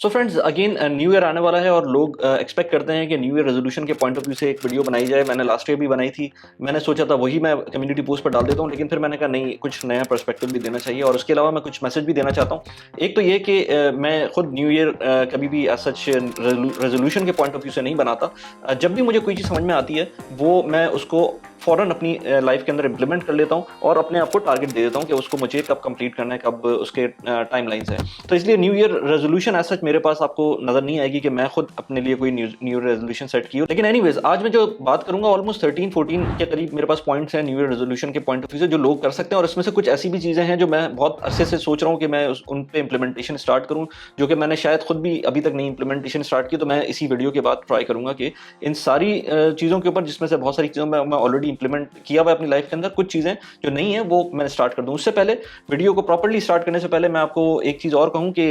So friends again new year आने वाला है और लोग एक्सपेक्ट करते हैं कि न्यू ईयर रेजोल्यूशन के पॉइंट ऑफ व्यू से एक वीडियो बनाई जाए। मैंने लास्ट ईयर भी बनाई थी। मैंने सोचा था वही मैं कम्युनिटी पोस्ट पर डाल देता हूँ, लेकिन फिर मैंने कहा नहीं, कुछ नया पर्सपेक्टिव भी देना चाहिए और उसके अलावा मैं कुछ मैसेज भी देना चाहता हूँ। एक तो ये कि मैं खुद न्यू ईयर कभी भी सच रेजोल्यूशन के पॉइंट ऑफ व्यू से नहीं बनाता। जब भी मुझे कोई चीज़ समझ में आती है वो मैं उसको फ़ौरन अपनी लाइफ के अंदर इम्प्लीमेंट कर लेता हूँ और अपने आप को टारगेट दे देता हूँ कि उसको मुझे कब कंप्लीट करना है, कब उसके टाइमलाइंस है। तो इसलिए new year resolution as such मेरे पास आपको नजर नहीं आएगी कि मैं खुद अपने लिए कोई न्यू ईयर रेजोल्यूशन सेट की हो। लेकिन एनीवेज आज मैं जो बात करूंगा ऑलमोस्ट 13-14 के करीब मेरे पास पॉइंट्स हैं न्यू ईयर रेजोल्यूशन के पॉइंट ऑफ व्यू से जो लोग कर सकते हैं, और इसमें से कुछ ऐसी भी चीजें हैं जो मैं बहुत अरसे से सोच रहा हूँ कि मैं उन पे इम्प्लीमेंटेशन स्टार्ट करूँ, जो कि मैंने शायद खुद भी अभी तक नहीं इम्प्लीमेंटेशन स्टार्ट की। तो मैं इसी वीडियो के बाद ट्राई करूंगा कि इन सारी चीज़ों के ऊपर, जिसमें से बहुत सारी चीज़ों में मैं ऑलरेडी इंप्लीमेंट किया हुआ है अपनी लाइफ के अंदर, कुछ चीज़ें जो नहीं है वो मैं स्टार्ट कर दूं। उससे पहले वीडियो को प्रॉपर्ली स्टार्ट करने से पहले मैं आपको एक चीज़ और कहूं कि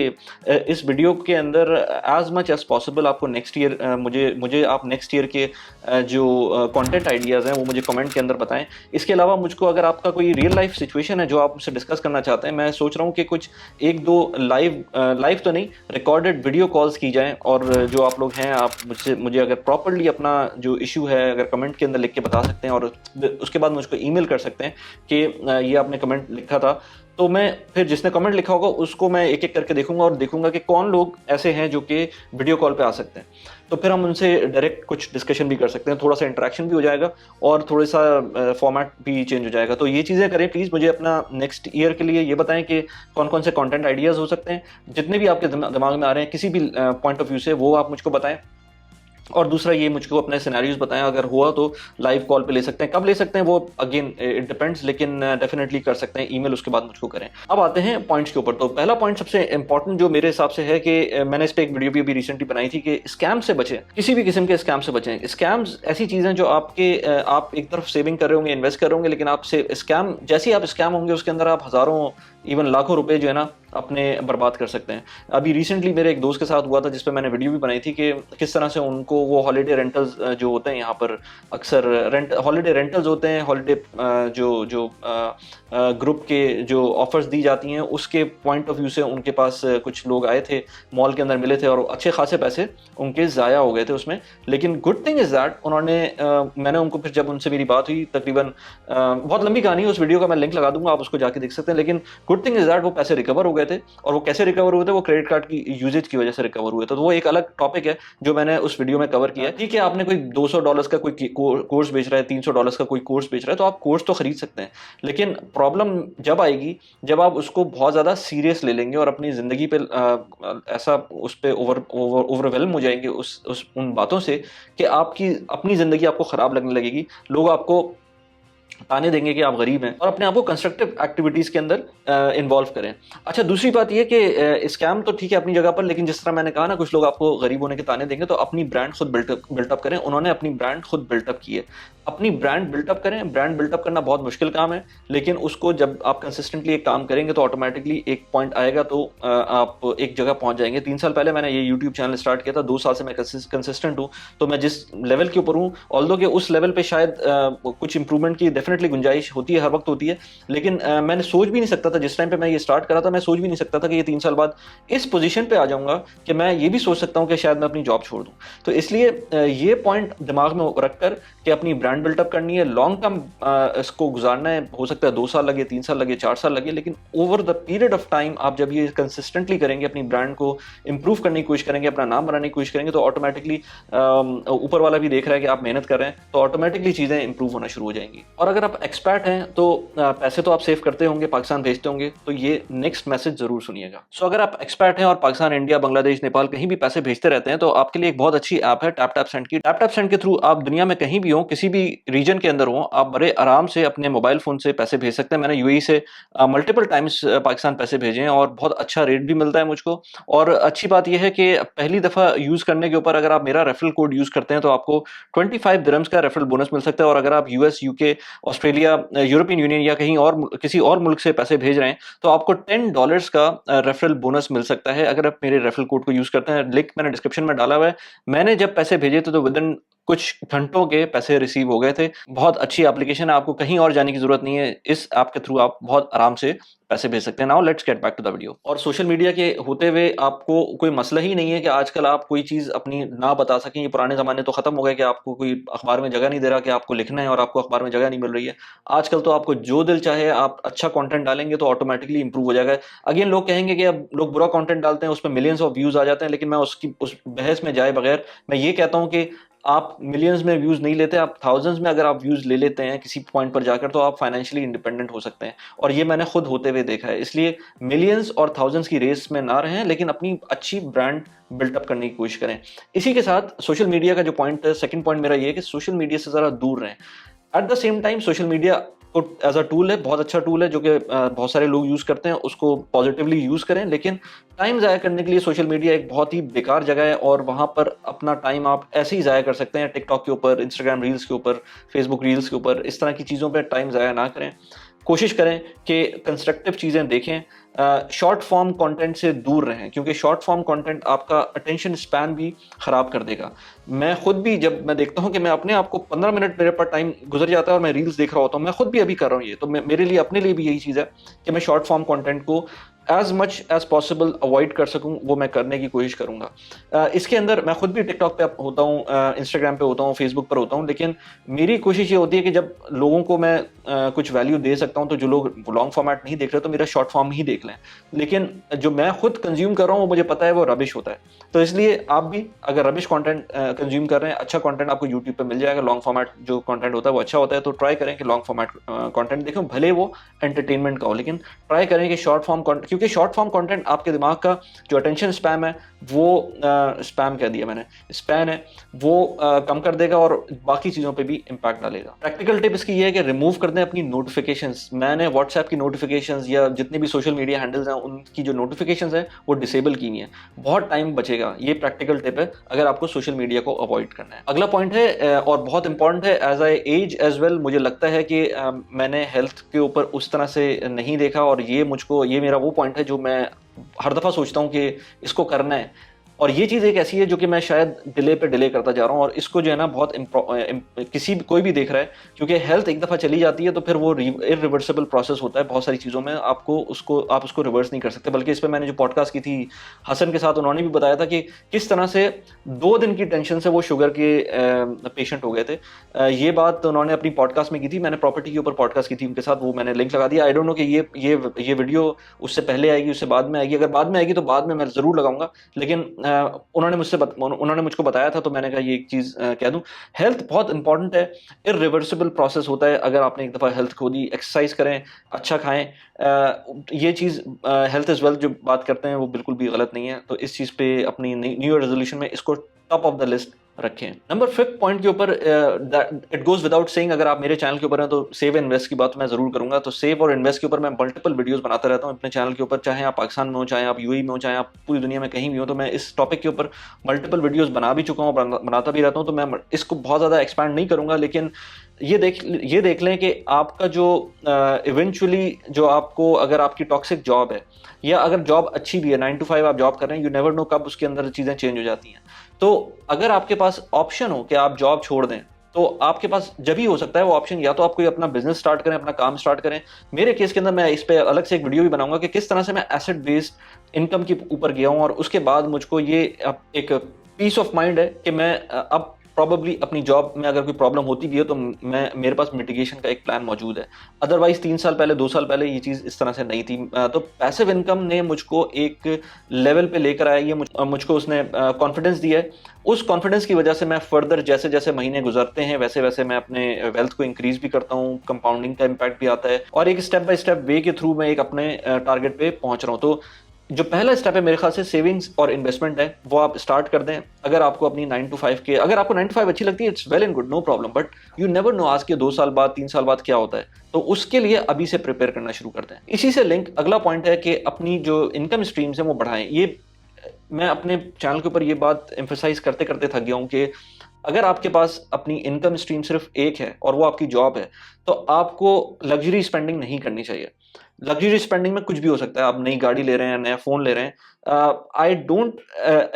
इस वीडियो के अंदर एज मच एज पॉसिबल आपको नेक्स्ट ईयर मुझे मुझे आप नेक्स्ट ईयर के जो कंटेंट आइडियाज़ हैं वो मुझे कमेंट के अंदर बताएं। इसके अलावा मुझको अगर आपका कोई रियल लाइफ सिचुएशन है जो आप मुझसे डिस्कस करना चाहते हैं, मैं सोच रहा हूँ कि कुछ एक दो लाइव तो नहीं, रिकॉर्डेड वीडियो कॉल्स की जाएं। और जो आप लोग हैं, आप मुझे अगर प्रॉपर्ली अपना जो इशू है अगर कमेंट के अंदर लिख के बता सकते हैं और उसके बाद मुझको ईमेल कर सकते हैं कि ये आपने कमेंट लिखा था, तो मैं फिर जिसने कमेंट लिखा होगा उसको मैं एक एक करके देखूंगा और देखूंगा कि कौन लोग ऐसे हैं जो कि वीडियो कॉल पे आ सकते हैं। तो फिर हम उनसे डायरेक्ट कुछ डिस्कशन भी कर सकते हैं, थोड़ा सा इंटरेक्शन भी हो जाएगा और थोड़ा सा फॉर्मेट भी चेंज हो जाएगा। तो ये चीज़ें करें प्लीज़। मुझे अपना नेक्स्ट ईयर के लिए ये बताएं कि कौन कौन से कंटेंट आइडियाज़ हो सकते हैं, जितने भी आपके दिमाग में आ रहे हैं किसी भी पॉइंट ऑफ व्यू से, वो आप मुझको बताएं। और दूसरा ये मुझको अपने सिनेरियोज बताएं, अगर हुआ तो लाइव कॉल पे ले सकते हैं, कब ले सकते हैं वो अगेन इट डिपेंड्स, लेकिन डेफिनेटली कर सकते हैं। ईमेल उसके बाद मुझको करें। अब आते हैं पॉइंट्स के ऊपर। तो पहला पॉइंट सबसे इंपॉर्टेंट जो मेरे हिसाब से है कि मैंने इस पर एक वीडियो भी अभी रिसेंटली बनाई थी कि स्कैम से बचें, किसी भी किस्म के स्कैम से बचें। स्कैम्स ऐसी चीज़ें जो आप एक तरफ सेविंग कर रहे होंगे, इन्वेस्ट कर रहे होंगे, लेकिन आपसे स्कैम, जैसे ही आप स्कैम होंगे उसके अंदर आप हज़ारों इवन लाखों रुपए जो है ना अपने बर्बाद कर सकते हैं। अभी रिसेंटली मेरे एक दोस्त के साथ हुआ था जिस पे मैंने वीडियो भी बनाई थी कि किस तरह से उनको वो हॉलीडे रेंटल्स जो होते हैं यहाँ पर, अक्सर हॉलीडे रेंटल्स होते हैं, हॉलीडे जो जो ग्रुप के जो ऑफर्स दी जाती हैं उसके पॉइंट ऑफ व्यू से उनके पास कुछ लोग आए थे, मॉल के अंदर मिले थे और अच्छे खासे पैसे उनके ज़ाया हो गए थे उसमें। लेकिन गुड थिंग इज़ दैट उन्होंने मैंने उनको फिर जब उनसे मेरी बात हुई, तकरीबन बहुत लंबी कहानी है, उस वीडियो का मैं लिंक लगा दूंगा, आप उसको जाके देख सकते हैं। लेकिन गुड थिंग इज दैट वो पैसे रिकवर हो गए थे। और वो कैसे रिकवर हुए थे? वो क्रेडिट कार्ड की यूजेज की वजह से रिकवर हुए थे। तो वो एक अलग टॉपिक है जो मैंने उस वीडियो में कवर किया है। ठीक है, आपने कोई $200 का कोई कोर्स बेच रहा है, $300 का कोई कोर्स बेच रहा है, तो आप कोर्स तो खरीद सकते हैं। लेकिन प्रॉब्लम जब आएगी जब आप उसको बहुत ज़्यादा सीरियस ले लेंगे और अपनी ज़िंदगी पे ऐसा उस पर ओवरवेलम हो जाएंगे उस उन बातों से कि आपकी अपनी ज़िंदगी आपको ख़राब लगने लगेगी। लोग आपको ताने देंगे कि आप गरीब हैं, और अपने आप को कंस्ट्रक्टिव एक्टिविटीज के अंदर इन्वॉल्व करें। अच्छा, दूसरी बात यह कि स्कैम तो ठीक है अपनी जगह पर, लेकिन जिस तरह मैंने कहा ना, कुछ लोग आपको गरीब होने के ताने देंगे, तो अपनी ब्रांड खुद बिल्टअप करें। उन्होंने अपनी ब्रांड खुद बिल्टअप की है, अपनी ब्रांड बिल्टअप करें। ब्रांड बिल्टअप करना बहुत मुश्किल काम है, लेकिन उसको जब आप कंसिस्टेंटली एक काम करेंगे तो ऑटोमेटिकली एक पॉइंट आएगा तो आप एक जगह पहुंच जाएंगे। 3 साल पहले मैंने ये यूट्यूब चैनल स्टार्ट किया था, 2 साल से मैं कंसिस्टेंट हूँ। तो मैं जिस लेवल के ऊपर हूँ, ऑल्दो कि उस लेवल पे शायद कुछ इंप्रूवमेंट की डेफिनेटली गुंजाइश होती है, हर वक्त होती है। लेकिन मैंने सोच भी नहीं सकता था, जिस टाइम पे मैं ये स्टार्ट करा था, मैं सोच भी नहीं सकता था कि ये 3 साल बाद इस पोजीशन पे आ जाऊंगा कि मैं ये भी सोच सकता हूँ कि शायद मैं अपनी जॉब छोड़ दूं। तो इसलिए ये पॉइंट दिमाग में रखकर कि अपनी ब्रांड बिल्टअप करनी है, लॉन्ग टर्म इसको गुजारना है। हो सकता है 2 साल लगे, 3 साल लगे, 4 साल लगे, लेकिन over the period of time आप जब ये कंसिस्टेंटली करेंगे, अपनी ब्रांड को इंप्रूव करने की कोशिश करेंगे, अपना नाम बनाने की कोशिश करेंगे, तो ऑटोमेटिकली ऊपर वाला भी देख रहा है कि आप मेहनत कर रहे हैं, तो ऑटोमेटिकली चीजें इंप्रूव होना शुरू हो जाएंगी। और अगर आप एक्सपर्ट हैं तो पैसे तो आप सेव करते होंगे, पाकिस्तान भेजते होंगे, तो ये नेक्स्ट मैसेज जरूर सुनिएगा। सो अगर आप एक्सपर्ट हैं और पाकिस्तान, इंडिया, बांग्लादेश, नेपाल कहीं भी पैसे भेजते रहते हैं, तो आपके लिए एक बहुत अच्छी ऐप है टैप टैप सेंड की। टैप टैप सेंड के थ्रू आप दुनिया में कहीं भी हो, किसी भी रीजन के अंदर हो, आप बड़े आराम से अपने मोबाइल फोन से पैसे भेज सकते हैं। मैंने यूएई से मल्टीपल टाइम्स पाकिस्तान पैसे भेजे हैं और बहुत अच्छा रेट भी मिलता है मुझको। और अच्छी बात यह है कि पहली दफा यूज करने के ऊपर अगर आप मेरा रेफरल कोड यूज करते हैं तो आपको 25 दिरहम्स का रेफरल बोनस मिल सकता है। और अगर आप US, UK, Australia, European union या कहीं और किसी और मुल्क से पैसे भेज रहे हैं, तो आपको $10 का रेफरल बोनस मिल सकता है अगर आप मेरे रेफरल कोड को यूज करते हैं। लिंक मैंने डिस्क्रिप्शन में डाला हुआ है। मैंने जब पैसे भेजे थे तो विद इन कुछ घंटों के पैसे रिसीव हो गए थे। बहुत अच्छी एप्लीकेशन है, आपको कहीं और जाने की ज़रूरत नहीं है। इस ऐप के थ्रू आप बहुत आराम से पैसे भेज सकते हैं। Now let's get back to the video. और सोशल मीडिया के होते हुए आपको कोई मसला ही नहीं है कि आजकल आप कोई चीज़ अपनी ना बता सकें। ये पुराने ज़माने तो खत्म हो गए कि आपको कोई अखबार में जगह नहीं दे रहा कि आपको लिखना है और आपको अखबार में जगह नहीं मिल रही है। आजकल तो आपको जो दिल चाहे आप अच्छा कंटेंट डालेंगे तो ऑटोमेटिकली इंप्रूव हो जाएगा। अगेन लोग कहेंगे कि अब लोग बुरा कंटेंट डालते हैं, उसमें मिलियंस ऑफ व्यूज़ आ जाते हैं, लेकिन मैं उसकी उस बहस में जाए बगैर मैं ये कहता हूँ कि आप मिलियंस में व्यूज़ नहीं लेते, आप थाउज़ेंड्स में अगर आप व्यूज़ ले लेते हैं किसी पॉइंट पर जाकर, तो आप फाइनेंशियली इंडिपेंडेंट हो सकते हैं। और ये मैंने खुद होते हुए देखा है। इसलिए मिलियंस और थाउज़ेंड्स की रेस में ना रहें, लेकिन अपनी अच्छी ब्रांड बिल्डअप करने की कोशिश करें। इसी के साथ सोशल मीडिया का जो पॉइंट है, सेकंड पॉइंट मेरा ये है कि सोशल मीडिया से ज़रा दूर रहें। At the same time social media को एज अ टूल है, बहुत अच्छा टूल है जो कि बहुत सारे लोग यूज़ करते हैं, उसको पॉजिटिवली यूज़ करें। लेकिन टाइम ज़ाया करने के लिए सोशल मीडिया एक बहुत ही बेकार जगह है और वहाँ पर अपना टाइम आप ऐसे ही ज़ाया कर सकते हैं, टिकटॉक के ऊपर, इंस्टाग्राम रील्स के ऊपर, फेसबुक रील्स के ऊपर। इस तरह की चीज़ों पर टाइम ज़ाया ना करें। कोशिश करें कि कंस्ट्रक्टिव चीज़ें देखें, शॉर्ट फॉर्म कंटेंट से दूर रहें, क्योंकि शॉर्ट फॉर्म कंटेंट आपका अटेंशन स्पैन भी ख़राब कर देगा। मैं खुद भी जब मैं देखता हूँ कि मैं अपने आप को 15 मिनट मेरे पास टाइम गुजर जाता है और मैं रील्स देख रहा होता हूँ, मैं खुद भी अभी कर रहा हूँ ये, तो मेरे लिए अपने लिए भी यही चीज़ है कि मैं शॉर्ट फॉर्म कंटेंट को as much as possible avoid कर सकूँ, वो मैं करने की कोशिश करूँगा। इसके अंदर मैं खुद भी टिकटॉक पे होता हूँ, इंस्टाग्राम पे होता हूँ, फेसबुक पर होता हूँ, लेकिन मेरी कोशिश ये होती है कि जब लोगों को मैं कुछ वैल्यू दे सकता हूँ, तो जो लोग लॉन्ग फॉर्मेट नहीं देख रहे तो मेरा शॉर्ट फॉर्म ही देख लें। लेकिन जो मैं खुद कंज्यूम कर रहा हूँ वो मुझे पता है वो रबिश होता है। तो इसलिए आप भी अगर रबिश कंटेंट कंज्यूम कर रहे हैं, अच्छा कंटेंट आपको यूट्यूब पे मिल जाएगा, लॉन्ग फॉर्मेट जो कंटेंट होता है वो अच्छा होता है, तो ट्राई करें कि लॉन्ग फॉर्मेट कंटेंट देखें, भले वो एंटरटेनमेंट का हो, लेकिन ट्राई करें कि शॉर्ट फॉर्म कंटेंट, क्योंकि शॉर्ट फॉर्म कंटेंट आपके दिमाग का जो अटेंशन स्पैम है वो स्पैम कह दिया मैंने, स्पैन है वो कम कर देगा और बाकी चीज़ों पे भी इम्पैक्ट डालेगा। प्रैक्टिकल टिप इसकी ये है कि रिमूव कर दें अपनी नोटिफिकेशंस। मैंने व्हाट्सएप की नोटिफिकेशंस या जितने भी सोशल मीडिया हैंडल्स हैं उनकी जो नोटिफिकेशंस हैं वो डिसेबल की हुई हैं, बहुत टाइम बचेगा। ये प्रैक्टिकल टिप है अगर आपको सोशल मीडिया को अवॉइड करना है। अगला पॉइंट है और बहुत इंपॉर्टेंट है, as I as as well मुझे लगता है कि मैंने हेल्थ के ऊपर उस तरह से नहीं देखा, और ये मेरा वो पॉइंट है जो मैं हर दफ़ा सोचता हूँ कि इसको करना है। और ये चीज़ एक ऐसी है जो कि मैं शायद डिले पे डिले करता जा रहा हूँ, और इसको जो है ना बहुत कोई भी देख रहा है, क्योंकि हेल्थ एक दफ़ा चली जाती है तो फिर वो इरिवर्सिबल प्रोसेस होता है बहुत सारी चीज़ों में, आप उसको रिवर्स नहीं कर सकते। बल्कि इस पर मैंने जो पॉडकास्ट की थी हसन के साथ, उन्होंने भी बताया था कि किस तरह से 2 दिन की टेंशन से वो शुगर के पेशेंट हो गए थे। ये बात उन्होंने अपनी पॉडकास्ट में की थी, मैंने प्रॉपर्टी के ऊपर पॉडकास्ट की थी उनके साथ, वो मैंने लिंक लगा दिया। आई डोंट नो कि ये वीडियो उससे पहले आएगी उससे बाद में आएगी, अगर बाद में आएगी तो बाद में मैं ज़रूर लगाऊंगा। लेकिन उन्होंने मुझको बताया था तो मैंने कहा ये एक चीज़ कह दूं, हेल्थ बहुत इंपॉर्टेंट है, इरिवर्सिबल प्रोसेस होता है। अगर आपने एक दफ़ा हेल्थ खो दी, एक्सरसाइज करें, अच्छा खाएं, ये चीज़ हेल्थ इज़ वेल्थ जो बात करते हैं वो बिल्कुल भी गलत नहीं है। तो इस चीज़ पे अपनी न्यू ईयर रेजोल्यूशन में इसको टॉप ऑफ द लिस्ट रखें। नंबर 5 पॉइंट के ऊपर, इट गोज विदाउट सेइंग, अगर आप मेरे चैनल के ऊपर हैं तो सेव एंड इन्वेस्ट की बात मैं जरूर करूंगा। तो सेव और इन्वेस्ट के ऊपर मैं मल्टीपल वीडियोस बनाता रहता हूं अपने चैनल के ऊपर, चाहे आप पाकिस्तान में हो, चाहे आप यूएई में हो, चाहे आप पूरी दुनिया में कहीं भी हो। तो मैं इस टॉपिक के ऊपर मल्टीपल वीडियोस बना भी चुका हूँ, बनाता भी रहता हूँ। तो मैं इसको बहुत ज़्यादा एक्सपैंड नहीं करूंगा, लेकिन ये देख लें कि आपका जो इवेंचुअली जो आपको, अगर आपकी टॉक्सिक जॉब है या अगर जॉब अच्छी भी है, 9 to 5 आप जॉब कर रहे हैं, यू नेवर नो कब उसके अंदर चीज़ें चेंज हो जाती हैं। तो अगर आपके पास ऑप्शन हो कि आप जॉब छोड़ दें, तो आपके पास जब ही हो सकता है वो ऑप्शन, या तो आप कोई अपना बिजनेस स्टार्ट करें, अपना काम स्टार्ट करें। मेरे केस के अंदर मैं इस पे अलग से एक वीडियो भी बनाऊंगा कि किस तरह से मैं एसेट बेस्ड इनकम के ऊपर गया हूं, और उसके बाद मुझको ये एक पीस ऑफ माइंड है कि मैं अब प्रॉबली अपनी जॉब में अगर कोई प्रॉब्लम होती भी है तो मेरे पास मिटिगेशन का एक प्लान मौजूद है। अदरवाइज 3 साल पहले, 2 साल पहले ये चीज़ इस तरह से नहीं थी। तो पैसिव इनकम ने मुझको एक लेवल पे लेकर आया, ये मुझको उसने कॉन्फिडेंस दिया है। उस कॉन्फिडेंस की वजह से मैं फर्दर जैसे जैसे महीने गुजरते हैं वैसे वैसे मैं अपने वेल्थ को इंक्रीज भी करता हूँ, कंपाउंडिंग का इम्पैक्ट भी आता है, और एक स्टेप बाय स्टेप वे के थ्रू मैं एक अपने टारगेट पे पहुंच रहा हूँ। तो जो पहला स्टेप है मेरे ख्याल से सेविंग्स और इन्वेस्टमेंट है, वो आप स्टार्ट कर दें। अगर आपको अपनी 9 to 5 के, अगर आपको 9 to 5 अच्छी लगती है, it's well and good, no problem, but you never know आज के 2 साल बाद, 3 साल बाद क्या होता है। तो उसके लिए अभी से प्रिपेयर करना शुरू कर दें। इसी से लिंक अगला पॉइंट है कि अपनी जो इनकम स्ट्रीम्स है वो बढ़ाएं। ये मैं अपने चैनल के ऊपर ये बात एम्फेसाइज करते करते थक गया हूँ कि अगर आपके पास अपनी इनकम स्ट्रीम सिर्फ एक है और वो आपकी जॉब है, तो आपको लग्जरी स्पेंडिंग नहीं करनी चाहिए। लग्जरी स्पेंडिंग में कुछ भी हो सकता है, आप नई गाड़ी ले रहे हैं, नया फोन ले रहे हैं। I don't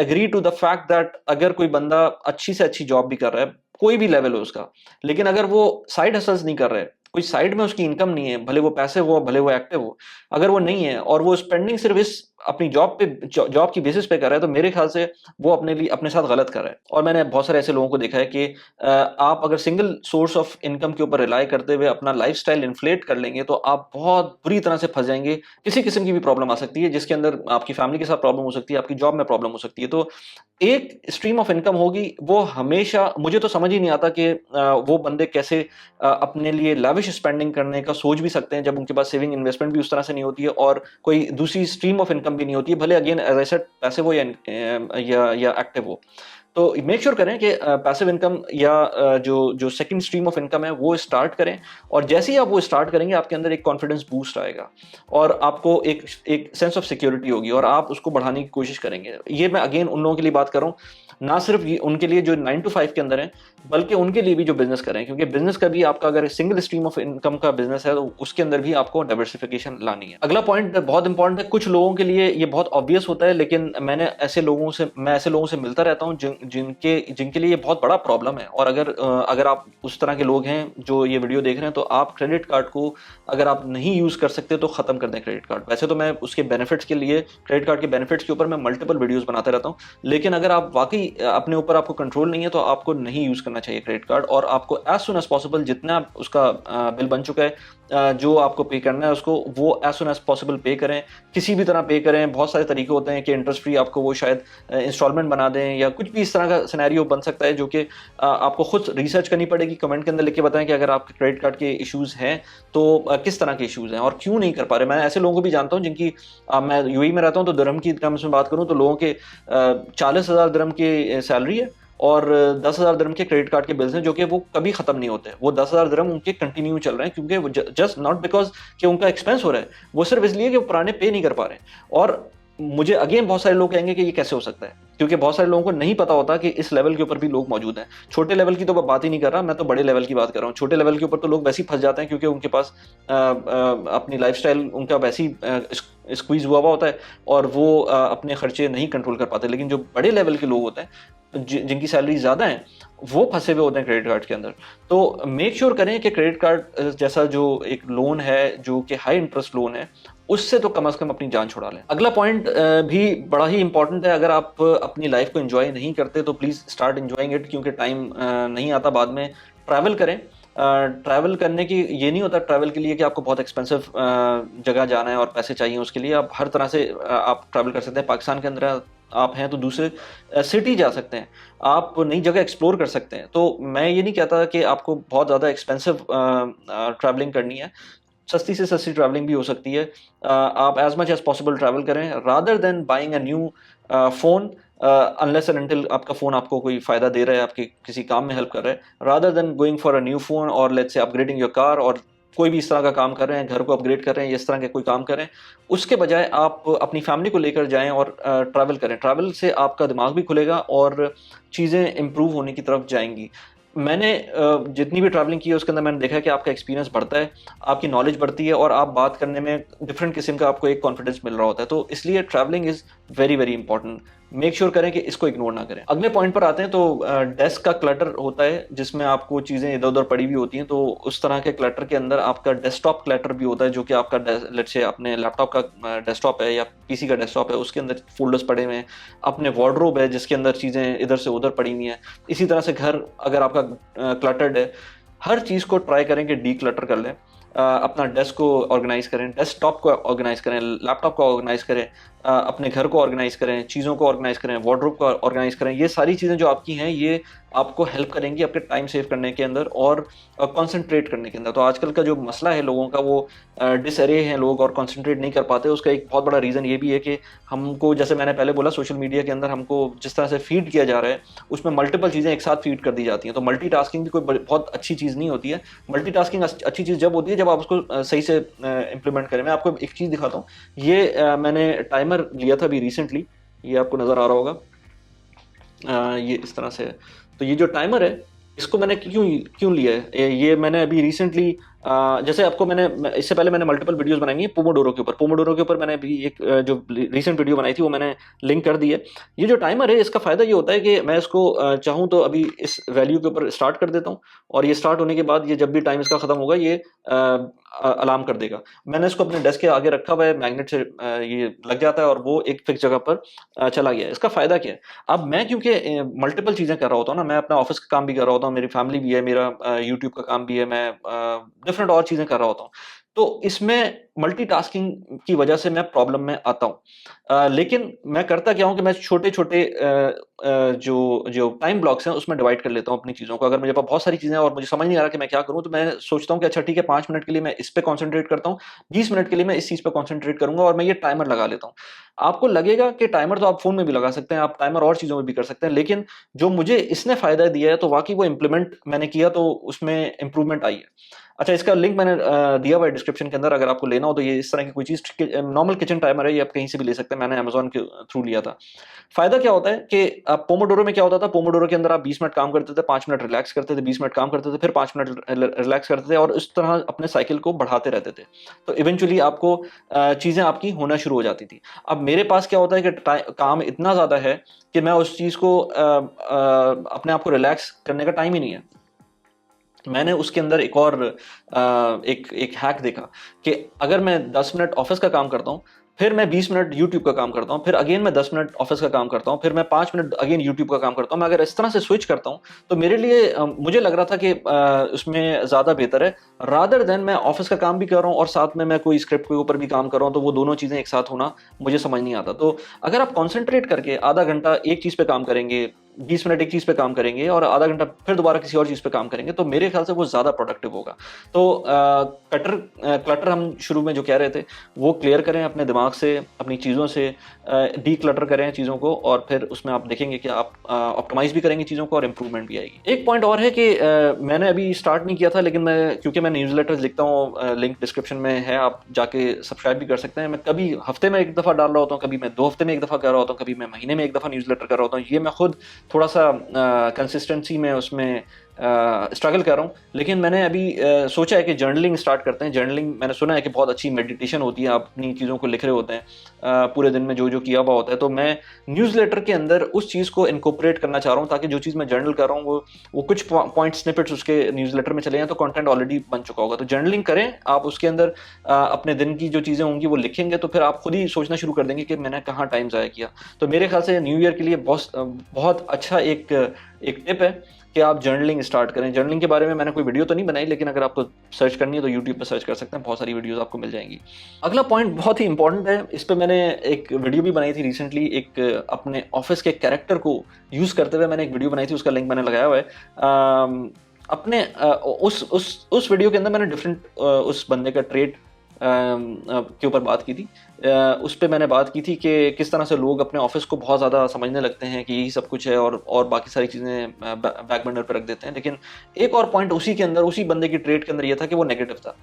agree to the fact that अगर कोई बंदा अच्छी से अच्छी जॉब भी कर रहा है, कोई भी लेवल हो उसका, लेकिन अगर वो साइड हसल्स नहीं कर रहे, कोई साइड में उसकी इनकम नहीं है, भले वो पैसिव हो भले वो एक्टिव हो, अगर वो नहीं है और वो स्पेंडिंग सिर्फ इस अपनी जॉब की बेसिस पे कर रहा है, तो मेरे ख्याल से वो अपने लिए अपने साथ गलत कर रहा है। और मैंने बहुत सारे ऐसे लोगों को देखा है कि आप अगर सिंगल सोर्स ऑफ इनकम के ऊपर रिलाई करते हुए अपना लाइफस्टाइल इन्फ्लेट कर लेंगे, तो आप बहुत बुरी तरह से फंस जाएंगे। किसी किस्म की भी प्रॉब्लम आ सकती है, जिसके अंदर आपकी फैमिली के साथ प्रॉब्लम हो सकती है, आपकी जॉब में प्रॉब्लम हो सकती है। तो एक स्ट्रीम ऑफ इनकम होगी, वो हमेशा, मुझे तो समझ ही नहीं आता कि वो बंदे कैसे अपने लिए लाविश स्पेंडिंग करने का सोच भी सकते हैं, जब उनके पास सेविंग इन्वेस्टमेंट भी उस तरह से नहीं होती है और कोई दूसरी स्ट्रीम ऑफ इनकम भी नहीं होती है, भले again as I said passive हो या एक्टिव हो। तो मेक श्योर करें कि पैसिव इनकम या जो जो सेकंड स्ट्रीम ऑफ इनकम है वो स्टार्ट करें, और जैसे ही आप वो स्टार्ट करेंगे आपके अंदर एक कॉन्फिडेंस बूस्ट आएगा और आपको एक सेंस ऑफ सिक्योरिटी होगी और आप उसको बढ़ाने की कोशिश करेंगे। ये मैं अगेन उन लोगों के लिए बात कर रहा हूँ, ना सिर्फ उनके लिए जो 9 to 5 के अंदर हैं, बल्कि उनके लिए भी जो बिजनेस करें, क्योंकि बिजनेस का भी आपका अगर सिंगल स्ट्रीम ऑफ इनकम का बिजनेस है तो उसके अंदर भी आपको डाइवर्सिफिकेशन लानी है। अगला पॉइंट बहुत इंपॉर्टेंट है, कुछ लोगों के लिए ये बहुत ऑब्वियस होता है, लेकिन मैं ऐसे लोगों से मिलता रहता हूँ जिनके लिए ये बहुत बड़ा प्रॉब्लम है। और अगर आप उस तरह के लोग हैं जो ये वीडियो देख रहे हैं, तो आप क्रेडिट कार्ड को अगर आप नहीं यूज कर सकते तो खत्म कर दें क्रेडिट कार्ड। वैसे तो मैं उसके बेनिफिट्स के लिए, क्रेडिट कार्ड के बेनिफिट्स के ऊपर मैं मल्टीपल वीडियोस बनाते रहता हूँ, लेकिन अगर आप वाकई अपने ऊपर आपको कंट्रोल नहीं है तो आपको नहीं यूज करना चाहिए क्रेडिट कार्ड। और आपको एज सुन एज पॉसिबल जितना उसका बिल बन चुका है, जो आपको पे करना है उसको, वो एज सुन एज पॉसिबल पे करें, किसी भी तरह पे करें। बहुत सारे तरीके होते हैं कि इंटरेस्ट फ्री आपको वो शायद इंस्टॉलमेंट बना दें, या कुछ भी इस तरह का सिनेरियो बन सकता है जो कि आपको खुद रिसर्च करनी पड़ेगी। कमेंट के अंदर लिख के बताएं कि अगर आपके क्रेडिट कार्ड के इश्यूज हैं तो किस तरह के इश्यूज हैं और क्यों नहीं कर पा रहे। मैं ऐसे लोगों को भी जानता हूं जिनकी, मैं यूएई में रहता हूं तो दिरहम की टर्म्स में बात करूं तो लोगों के 40,000 दिरहम की सैलरी है और 10,000 दिरहम के क्रेडिट कार्ड के बिल्स हैं जो कि वो कभी खत्म नहीं होते। वो 10,000 दिरहम उनके कंटिन्यू चल रहे हैं, क्योंकि वो जस्ट नॉट बिकॉज कि उनका एक्सपेंस हो रहा है, वो सिर्फ इसलिए कि वो पुराने पे नहीं कर पा रहे हैं। और मुझे अगेन बहुत सारे लोग कहेंगे कि ये कैसे हो सकता है, क्योंकि बहुत सारे लोगों को नहीं पता होता कि इस लेवल के ऊपर भी लोग मौजूद हैं। छोटे लेवल की तो मैं बात ही नहीं कर रहा, मैं तो बड़े लेवल की बात कर रहा हूँ। छोटे लेवल के ऊपर तो लोग वैसे ही फंस जाते हैं, क्योंकि उनके पास अपनी लाइफस्टाइल उनका वैसे ही स्क्वीज हुआ होता है और वो अपने खर्चे नहीं कंट्रोल कर पाते। लेकिन जो बड़े लेवल के लोग होते हैं, जिनकी सैलरी ज़्यादा है, वो फंसे हुए होते हैं क्रेडिट कार्ड के अंदर। तो मेक श्योर करें कि क्रेडिट कार्ड जैसा जो एक लोन है, जो कि हाई इंटरेस्ट लोन है, उससे तो कम से कम अपनी जान छुड़ा लें। अगला पॉइंट भी बड़ा ही इंपॉर्टेंट है। अगर आप अपनी लाइफ को एंजॉय नहीं करते तो प्लीज़ स्टार्ट एंजॉइंग इट, क्योंकि टाइम नहीं आता बाद में। ट्रैवल करें। ट्रैवल करने की ये नहीं होता ट्रैवल के लिए कि आपको बहुत एक्सपेंसिव जगह जाना है और पैसे चाहिए उसके लिए। आप हर तरह से आप ट्रैवल कर सकते हैं। पाकिस्तान के अंदर आप हैं तो दूसरे सिटी जा सकते हैं, आप नई जगह एक्सप्लोर कर सकते हैं। तो मैं ये नहीं कहता कि आपको बहुत ज़्यादा एक्सपेंसिव ट्रैवलिंग करनी है, सस्ती से सस्ती ट्रैवलिंग भी हो सकती है। आप as much as possible travel करें rather than buying a new phone, unless and until आपका फोन आपको कोई फायदा दे रहा है, आपके किसी काम में हेल्प कर रहा है, rather than going for a new phone और let's say upgrading your car, और कोई भी इस तरह का काम कर रहे हैं, घर को अपग्रेड कर रहे हैं, इस तरह के कोई काम करें। उसके बजाय आप अपनी फैमिली को लेकर जाएं और ट्रैवल करें। ट्रैवल से आपका दिमाग भी खुलेगा और चीज़ें इंप्रूव होने की तरफ जाएंगी। मैंने जितनी भी ट्रैवलिंग की है उसके अंदर मैंने देखा है कि आपका एक्सपीरियंस बढ़ता है, आपकी नॉलेज बढ़ती है और आप बात करने में डिफरेंट किस्म का आपको एक कॉन्फिडेंस मिल रहा होता है। तो इसलिए travelling is very very important. Make sure करें कि इसको इग्नोर ना करें। अगले पॉइंट पर आते हैं। तो डेस्क का क्लटर होता है जिसमें आपको चीज़ें इधर उधर पड़ी हुई होती हैं। तो उस तरह के क्लटर के अंदर आपका डेस्कटॉप क्लटर भी होता है, जो कि आपका लेट्स से अपने लैपटॉप का डेस्कटॉप है या पीसी का डेस्कटॉप है, उसके अंदर फोल्डर्स पड़े हुए हैं। अपने वार्डरोब है जिसके अंदर चीज़ें इधर से उधर पड़ी हुई हैं। इसी तरह से घर अगर आपका क्लटर्ड है, हर चीज़ को ट्राई करें कि डी क्लटर कर लें। अपना डेस्क को ऑर्गेनाइज करें, डेस्कटॉप को ऑर्गेनाइज करें, लैपटॉप को ऑर्गेनाइज करें, अपने घर को ऑर्गेनाइज करें, चीज़ों को ऑर्गेनाइज करें, वार्डरोब को ऑर्गेनाइज करें। ये सारी चीज़ें जो आपकी हैं ये आपको हेल्प करेंगी आपके टाइम सेव करने के अंदर और कंसंट्रेट करने के अंदर। तो आजकल का जो मसला है लोगों का, वो डिसअरे हैं लोग और कंसंट्रेट नहीं कर पाते। उसका एक बहुत बड़ा रीज़न ये भी है कि हमको, जैसे मैंने पहले बोला, सोशल मीडिया के अंदर हमको जिस तरह से फीड किया जा रहा है उसमें मल्टीपल चीज़ें एक साथ फीड कर दी जाती हैं। तो मल्टीटास्किंग भी कोई बहुत अच्छी चीज़ नहीं होती है। मल्टीटास्किंग अच्छी चीज़ जब होती है जब आप उसको सही से इम्प्लीमेंट करें। मैं आपको एक चीज़ दिखाता हूँ। ये मैंने टाइमर लिया था अभी रिसेंटली, ये आपको नज़र आ रहा होगा, ये इस तरह से है। तो ये जो टाइमर है इसको मैंने क्यों लिया है, ये मैंने अभी रिसेंटली जैसे आपको इससे पहले मैंने मल्टीपल वीडियोस बनाई हैं पोमोडोरो के ऊपर मैंने भी एक जो रीसेंट वीडियो बनाई थी वो मैंने लिंक कर दी है। ये जो टाइमर है इसका फ़ायदा ये होता है कि मैं इसको चाहूँ तो अभी इस वैल्यू के ऊपर स्टार्ट कर देता हूँ, और ये स्टार्ट होने के बाद ये जब भी टाइम इसका ख़त्म होगा ये अलार्म कर देगा। मैंने इसको अपने डेस्क के आगे रखा हुआ है, मैग्नेट से ये लग जाता है और वो एक फिक्स जगह पर चला गया है। इसका फ़ायदा क्या है, अब मैं क्योंकि मल्टीपल चीज़ें कर रहा होता हूँ ना, मैं अपना ऑफिस का काम भी कर रहा होता हूँ, मेरी फैमिली भी है, मेरा यूट्यूब का काम भी है, मैं डिफरेंट और चीज़ें कर रहा होता हूँ। तो इसमें मल्टीटास्किंग की वजह से मैं प्रॉब्लम में आता हूँ। लेकिन मैं करता क्या हूँ कि मैं छोटे-छोटे जो जो टाइम ब्लॉक्स हैं उसमें डिवाइड कर लेता हूँ अपनी चीज़ों को। अगर मेरे पास बहुत सारी चीज़ें हैं और मुझे समझ नहीं आ रहा कि मैं क्या करूँ, तो मैं सोचता हूँ कि अच्छा ठीक है, 5 मिनट के लिए मैं इस पे कॉन्संट्रेट करता हूँ, 20 मिनट के लिए मैं इस चीज़ पे कॉन्संट्रेट करूँगा, और मैं ये टाइमर लगा लेता हूँ। आपको लगेगा कि टाइमर तो आप फ़ोन में भी लगा सकते हैं, आप टाइमर और चीज़ों में भी कर सकते हैं, लेकिन जो मुझे इसने फ़ायदा दिया है तो वाक़ई वो इम्प्लीमेंट मैंने किया तो उसमें इम्प्रूवमेंट आई है। अच्छा, इसका लिंक मैंने दिया हुआ है डिस्क्रिप्शन के अंदर, अगर आपको लेना हो तो ये इस तरह की कोई चीज़ नॉर्मल किचन टाइमर है, ये आप कहीं से भी ले सकते हैं, मैंने अमेज़न के थ्रू लिया था। फ़ायदा क्या होता है कि पोमोडोरो में क्या होता था, पोमोडोरो के अंदर आप 20 मिनट काम करते थे, 5 मिनट रिलैक्स करते थे, 20 मिनट काम करते थे, फिर 5 मिनट रिलैक्स करते थे, और इस तरह अपने साइकिल को बढ़ाते रहते थे। तो इवेंचुअली आपको चीज़ें आपकी होना शुरू हो जाती थी। अब मेरे पास क्या होता है कि काम इतना ज़्यादा है कि मैं उस चीज़ को अपने आप को रिलैक्स करने का टाइम ही नहीं है। मैंने उसके अंदर एक और एक हैक देखा कि अगर मैं 10 मिनट ऑफिस का काम करता हूँ, फिर मैं 20 मिनट यूट्यूब का काम करता हूँ, फिर अगेन मैं 10 मिनट ऑफिस का काम करता हूँ, फिर मैं 5 मिनट अगेन यूट्यूब का काम करता हूँ। मैं अगर इस तरह से स्विच करता हूँ, तो मेरे लिए मुझे लग रहा था कि उसमें ज़्यादा बेहतर है, रादर देन मैं ऑफिस का काम भी कर रहा हूँ और साथ में मैं कोई स्क्रिप्ट के ऊपर भी काम कर रहा हूँ, तो वो दोनों चीज़ें एक साथ होना मुझे समझ नहीं आता। तो अगर आप कॉन्संट्रेट करके आधा घंटा एक चीज़ पे काम करेंगे, 20 मिनट एक चीज़ पे काम करेंगे और आधा घंटा फिर दोबारा किसी और चीज़ पे काम करेंगे, तो मेरे ख्याल से वो ज़्यादा प्रोडक्टिव होगा। तो क्लटर हम शुरू में जो कह रहे थे, वो क्लियर करें अपने दिमाग से, अपनी चीज़ों से, डीक्लटर करें चीज़ों को, और फिर उसमें आप देखेंगे कि आप ऑप्टिमाइज़ भी करेंगे चीज़ों को और इम्प्रूवमेंट भी आएगी। एक पॉइंट और है कि मैंने अभी स्टार्ट नहीं किया था, लेकिन क्योंकि मैं न्यूज़लेटर्स लिखता हूँ, लिंक डिस्क्रिप्शन में है, आप जाके सब्सक्राइब भी कर सकते हैं। मैं कभी हफ्ते में 1 दफ़ा डाल रहा होता हूँ, कभी मैं 2 हफ्ते में 1 दफ़ा कर रहा होता हूँ, कभी मैं महीने में 1 दफ़ा न्यूज़लेटर कर रहा होता हूँ। ये मैं खुद थोड़ा-सा कंसिस्टेंसी में उसमें स्ट्रगल कर रहा हूँ, लेकिन मैंने अभी सोचा है कि जर्नलिंग स्टार्ट करते हैं। जर्नलिंग मैंने सुना है कि बहुत अच्छी मेडिटेशन होती है, आप अपनी चीज़ों को लिख रहे होते हैं पूरे दिन में जो किया हुआ होता है। तो मैं न्यूज़लेटर के अंदर उस चीज़ को इनकॉर्पोरेट करना चाह रहा हूँ, ताकि जो चीज़ मैं जर्नल कर रहा हूँ वो कुछ पॉइंट स्निपेट्स उसके न्यूज़लेटर में चले जाएँ, तो कंटेंट ऑलरेडी बन चुका होगा। तो जर्नलिंग करें आप, उसके अंदर अपने दिन की जो चीज़ें होंगी वो लिखेंगे, तो फिर आप खुद ही सोचना शुरू कर देंगे कि मैंने कहाँ टाइम ज़ाया किया। तो मेरे ख्याल से न्यू ईयर के लिए बहुत अच्छा एक टिप है कि आप जर्नलिंग स्टार्ट करें। जर्नलिंग के बारे में मैंने कोई वीडियो तो नहीं बनाई, लेकिन अगर आपको सर्च करनी है तो यूट्यूब पे सर्च कर सकते हैं, बहुत सारी वीडियोस आपको मिल जाएंगी। अगला पॉइंट बहुत ही इंपॉर्टेंट है, इस पे मैंने एक वीडियो भी बनाई थी रिसेंटली, एक अपने ऑफिस के कैरेक्टर को यूज़ करते हुए मैंने एक वीडियो बनाई थी, उसका लिंक मैंने लगाया हुआ है। अपने उस वीडियो के अंदर मैंने डिफरेंट उस बंदे का ट्रेट के ऊपर बात की थी। उस पे मैंने बात की थी कि किस तरह से लोग अपने ऑफिस को बहुत ज़्यादा समझने लगते हैं कि यही सब कुछ है, और बाकी सारी चीज़ें बैक बर्नर पर रख देते हैं। लेकिन एक और पॉइंट उसी के अंदर, उसी बंदे की ट्रेट के अंदर ये था कि वो नेगेटिव था।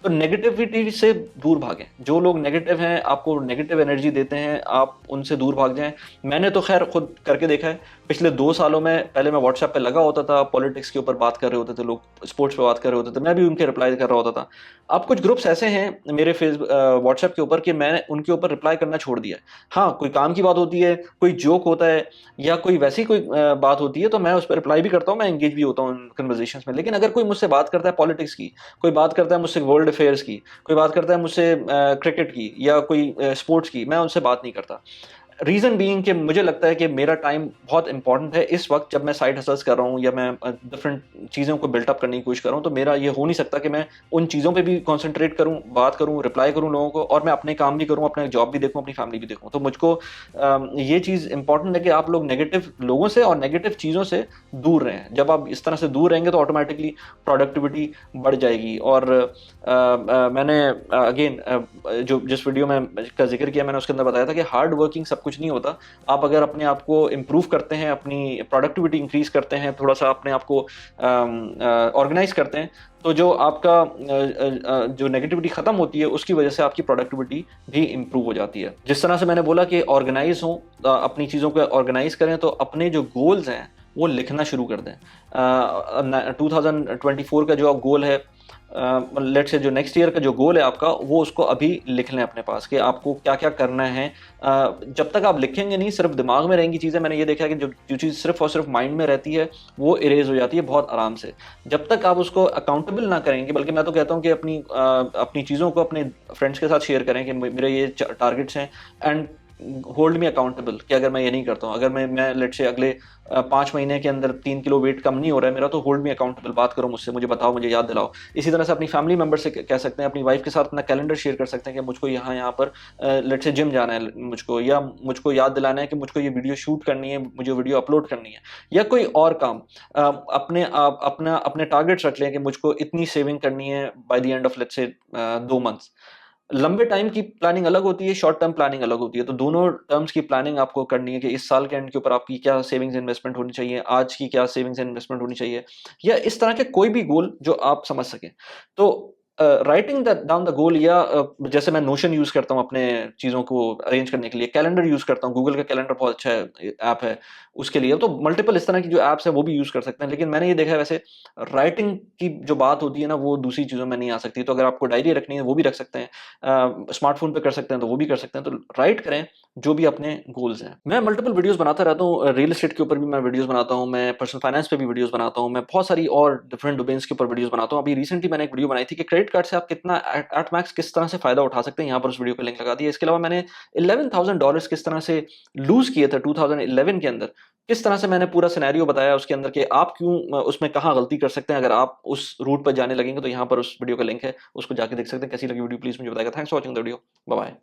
तो नेगेटिविटी से दूर भागें। जो लोग नेगेटिव हैं, आपको नेगेटिव एनर्जी देते हैं, आप उनसे दूर भाग जाएं। मैंने तो खैर खुद करके देखा है। पिछले 2 सालों में पहले मैं व्हाट्सएप पे लगा होता था, पॉलिटिक्स के ऊपर बात कर रहे होते थे लोग, स्पोर्ट्स पे बात कर रहे होते थे, मैं भी उनके रिप्लाई कर रहा होता था। अब कुछ ग्रुप्स ऐसे हैं मेरे व्हाट्सएप के ऊपर कि मैंने उनके ऊपर रिप्लाई करना छोड़ दिया है। हाँ, कोई काम की बात होती है, कोई जोक होता है, या कोई वैसी कोई बात होती है, तो मैं उस पर रिप्लाई भी करता हूँ, मैं एंगेज भी होता हूँ उन कन्वर्सेशंस में। लेकिन अगर कोई मुझसे बात करता है पॉलिटिक्स की, कोई बात करता है मुझसे वर्ल्ड अफेयर्स की, कोई बात करता है मुझसे क्रिकेट की या कोई स्पोर्ट्स की, मैं उनसे बात नहीं करता। रीज़न बीइंग कि मुझे लगता है कि मेरा टाइम बहुत इंपॉर्टेंट है इस वक्त, जब मैं साइड हसल्स कर रहा हूँ या मैं डिफरेंट चीज़ों को बिल्ट अप करने की कोशिश कर रहा हूँ, तो मेरा ये हो नहीं सकता कि मैं उन चीज़ों पे भी कंसंट्रेट करूँ, बात करूँ, रिप्लाई करूँ लोगों को, और मैं अपने काम भी करूँ, अपना जॉब भी देखूँ, अपनी फैमिली भी देखूँ। तो मुझको ये चीज़ इंपॉर्टेंट है कि आप लोग नेगेटिव लोगों से और नेगेटिव चीज़ों से दूर रहें। जब आप इस तरह से दूर रहेंगे तो ऑटोमेटिकली प्रोडक्टिविटी बढ़ जाएगी। और मैंने अगेन जो जिस वीडियो में का जिक्र किया, मैंने उसके अंदर बताया था कि हार्ड वर्किंग सब कुछ नहीं होता। आप अगर अपने आप को इम्प्रूव करते हैं, अपनी प्रोडक्टिविटी इंक्रीज करते हैं, थोड़ा सा अपने आप को ऑर्गेनाइज करते हैं, तो जो आपका जो नेगेटिविटी ख़त्म होती है, उसकी वजह से आपकी प्रोडक्टिविटी भी इम्प्रूव हो जाती है। जिस तरह से मैंने बोला कि ऑर्गेनाइज हो, अपनी चीज़ों को ऑर्गेनाइज करें, तो अपने जो गोल्स हैं वो लिखना शुरू कर दें। 2024 का जो गोल है, लेट्स से जो नेक्स्ट ईयर का जो गोल है आपका, वो उसको अभी लिख लें अपने पास कि आपको क्या क्या करना है। जब तक आप लिखेंगे नहीं, सिर्फ दिमाग में रहेंगी चीज़ें, मैंने ये देखा है कि जो जो चीज़ सिर्फ और सिर्फ माइंड में रहती है वो इरेज हो जाती है बहुत आराम से। जब तक आप उसको अकाउंटेबल ना करेंगे, बल्कि मैं तो कहता हूँ कि अपनी चीज़ों को अपने फ्रेंड्स के साथ शेयर करें कि मेरे ये टारगेट्स हैं, एंड होल्ड मी अकाउंटेबल कि अगर मैं ये नहीं करता हूँ, अगर मैं लेट्स से अगले 5 महीने के अंदर 3 किलो वेट कम नहीं हो रहा है मेरा, तो होल्ड मी अकाउंटेबल, बात करो मुझसे, मुझे बताओ, मुझे याद दिलाओ। इसी तरह से अपनी फैमिली मेंबर से कह सकते हैं, अपनी वाइफ के साथ अपना कैलेंडर शेयर कर सकते हैं कि मुझको यहाँ यहाँ पर लेट्स से जिम जाना है मुझको, या मुझको याद दिलाना है कि मुझको ये वीडियो शूट करनी है, मुझे वीडियो अपलोड करनी है, या कोई और काम। अपने आप अपने टारगेट्स रख लें कि मुझको इतनी सेविंग करनी है by the end of let's say 2 months. लंबे टाइम की प्लानिंग अलग होती है, शॉर्ट टर्म प्लानिंग अलग होती है, तो दोनों टर्म्स की प्लानिंग आपको करनी है कि इस साल के एंड के ऊपर आपकी क्या सेविंग्स इन्वेस्टमेंट होनी चाहिए, आज की क्या सेविंग्स इन्वेस्टमेंट होनी चाहिए, या इस तरह के कोई भी गोल जो आप समझ सकें। तो राइटिंग डाउन द गोल, या जैसे मैं नोशन यूज करता हूँ अपने चीज़ों को अरेंज करने के लिए, कैलेंडर यूज करता हूँ, गूगल का कैलेंडर बहुत अच्छा ऐप है उसके लिए, तो मल्टीपल इस तरह की जो ऐप्स है वो भी यूज कर सकते हैं। लेकिन मैंने ये देखा है वैसे राइटिंग की जो बात होती है ना, वो दूसरी चीज़ों में नहीं आ सकती। तो अगर आपको डायरी रखनी है वो भी रख सकते हैं, स्मार्टफ़ोन पे कर सकते हैं तो वो भी कर सकते हैं। तो राइट करें जो भी अपने गोल्स हैं। मैं मल्टीपल वीडियोज़ बनाता रहता हूँ, रियल एस्टेट के ऊपर भी मैं वीडियोज़ बनाता हूँ, मैं पर्सनल फाइनेंस पे भी वीडियोज़ बनाता हूँ, मैं बहुत सारी और डिफरेंट डोमेन्स के ऊपर वीडियोज़ बनाता हूँ। अभी रिसेंटली मैंने एक वीडियो बनाई थी कि क्रेडिट कार्ड से आप कितना एट मैक्स किस तरह से फ़ायदा उठा सकते हैं, यहाँ पर उस वीडियो को लिंक लगा दिया। इसके अलावा मैंने $11,000 किस तरह से लूज़ किए थे 2011 के अंदर, किस तरह से मैंने पूरा सिनेरियो बताया उसके अंदर कि आप क्यों उसमें कहाँ गलती कर सकते हैं। अगर आप उस रूट पर जाने लगेंगे तो यहाँ पर उस वीडियो का लिंक है, उसको जाके देख सकते हैं। कैसी लगी वीडियो प्लीज़ मुझे बताइएगा। Thanks for watching the video. Bye bye.